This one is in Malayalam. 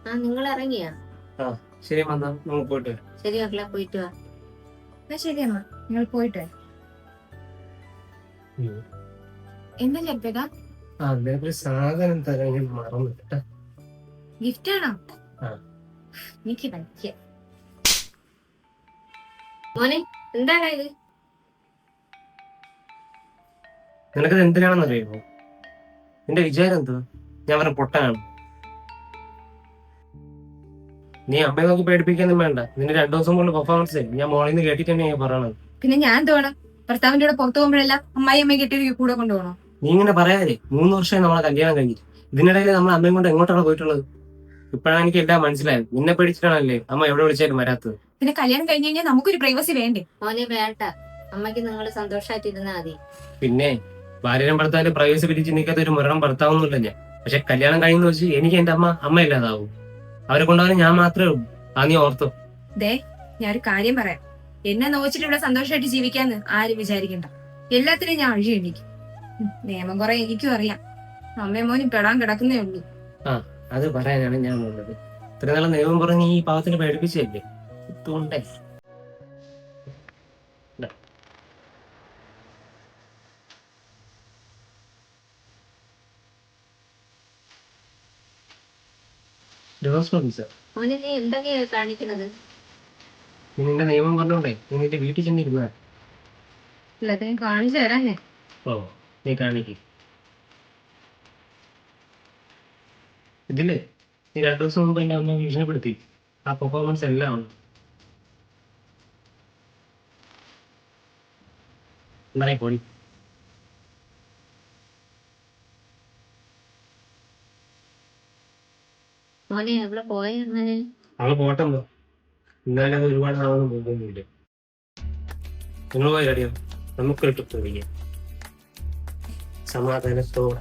ആ നിങ്ങൾ ഇറങ്ങിയാ? ആ ശരി അമ്മ, എന്നാ നമുക്ക് പോയിട്ട് വരാം. ശരി മക്കളെ, പോയിട്ട് വാ. എന്നാ ശരി അമ്മ, നിങ്ങൾ പോയിട്ട് എന്താ ചെറുപ്പേട്ടാ? ഒരു സാധനം തരാൻ ഞാൻ മറന്നു കേട്ടാ. ഗിഫ്റ്റ് ആണോ? ആ. എനിക്ക് പറ്റിയ മോനെ, എന്താണ് ഇത്? നിനക്കത് എന്തിനാണെന്ന് അറിയുമോ? നിന്റെ വിചാരം എന്തുവാ? ഞാൻ പറഞ്ഞ പൊട്ടാണ്. നീ അമ്മയെ നോക്കി പേടിപ്പിക്കാനും വേണ്ട. നിന്റെ 2 ദിവസം കൊണ്ട് പെർഫോമൻസ് ഞാൻ മോളിൽ നിന്ന് കേട്ടിട്ട് തന്നെയാ പറയണത്. പിന്നെ ഞാൻ എന്ത് വേണം? ഭർത്താവിന്റെ കൂടെ പുറത്തു പോകുമ്പോഴെല്ലാം അമ്മായി അമ്മയെ കെട്ടി കൂടെ കൊണ്ടുപോകണോ? നീ ഇങ്ങനെ പറയാതെ 3 വർഷമായി നമ്മളെ കല്യാണം കഴിഞ്ഞിട്ട്. ഇതിനിടയിൽ നമ്മൾ അമ്മയും കൊണ്ട് എങ്ങോട്ടാണ് പോയിട്ടുള്ളത്? ഇപ്പോഴാണ് എനിക്ക് എല്ലാം മനസ്സിലായത്. നിന്നെ പേടിച്ചിട്ടാണല്ലേ അമ്മ എവിടെ വിളിച്ചാലും വരാത്തത്. പിന്നെ കല്യാണം കഴിഞ്ഞ് കഴിഞ്ഞാൽ നമുക്കൊരു പ്രൈവസി വേണ്ടേ? മോനെ വേണ്ട, അമ്മയ്ക്ക് നിങ്ങൾ സന്തോഷമായിട്ടിരുന്നാ മതി. പിന്നെ ഭാര്യനും ഭർത്താവിന്റെ പ്രൈവസി പിരിച്ച് നിൽക്കാത്ത ഒരു മരണം ഭർത്താവൊന്നുമില്ല ഞാൻ. പക്ഷെ കല്യാണം കഴിയുന്ന വെച്ച് എനിക്ക് എന്റെ അമ്മ ഇല്ലാതാവും. അവരെ കൊണ്ടുപോകാൻ ഞാൻ മാത്രമേ ഉള്ളൂ. ആ നീ ഓർത്തോ? ദേ, ഞാനൊരു കാര്യം പറയാം. എന്നെ നോച്ചിട്ട് ഇവിടെ സന്തോഷമായിട്ട് ജീവിക്കാന്ന് ആരും വിചാരിക്കണ്ട. എല്ലാത്തിനും ഞാൻ അഴി എണീക്കും. നിയമം കുറെ എനിക്കും അറിയാം. അമ്മയും മോനും പെടാൻ കിടക്കുന്നേ ഉള്ളൂ. അത് പറയാനാണ് ഞാൻ ഉള്ളത്. ഇത്ര നാളെ നിയമം പറഞ്ഞ് ഈ പാവത്തിന് പേടിപ്പിച്ചല്ലേ? ഇതുകൊണ്ടേ മോനെ, നീ എന്തൊക്കെയാ കാണിക്കുന്നത്? നീ നിന്റെ നിയമം പറഞ്ഞോണ്ടേ നീ നിന്റെ വീട്ടിൽ ചെന്നിരുന്ന. എല്ലാത്തിനും കാണിച്ചു തരാന്നേ. ഓ, നീ കാണിക്ക്. ഇതില്ലേ, നീ 2 ദിവസം മുമ്പ് എന്റെ അമ്മ ഭീഷണിപ്പെടുത്തി. ആ പെർഫോമൻസ് എല്ലാം ഉണ്ട്. എന്തായി പോയി? മോനെ, എവിടെ പോയെങ്ങനെ? അവള് പോട്ടെന്നോ. എന്നാലും അത് ഒരുപാട് ആളൊന്നും പോകുന്നില്ല. നിങ്ങൾ പോയി അറിയാം, നമുക്ക് കിട്ടും സമാധാനത്തോടെ.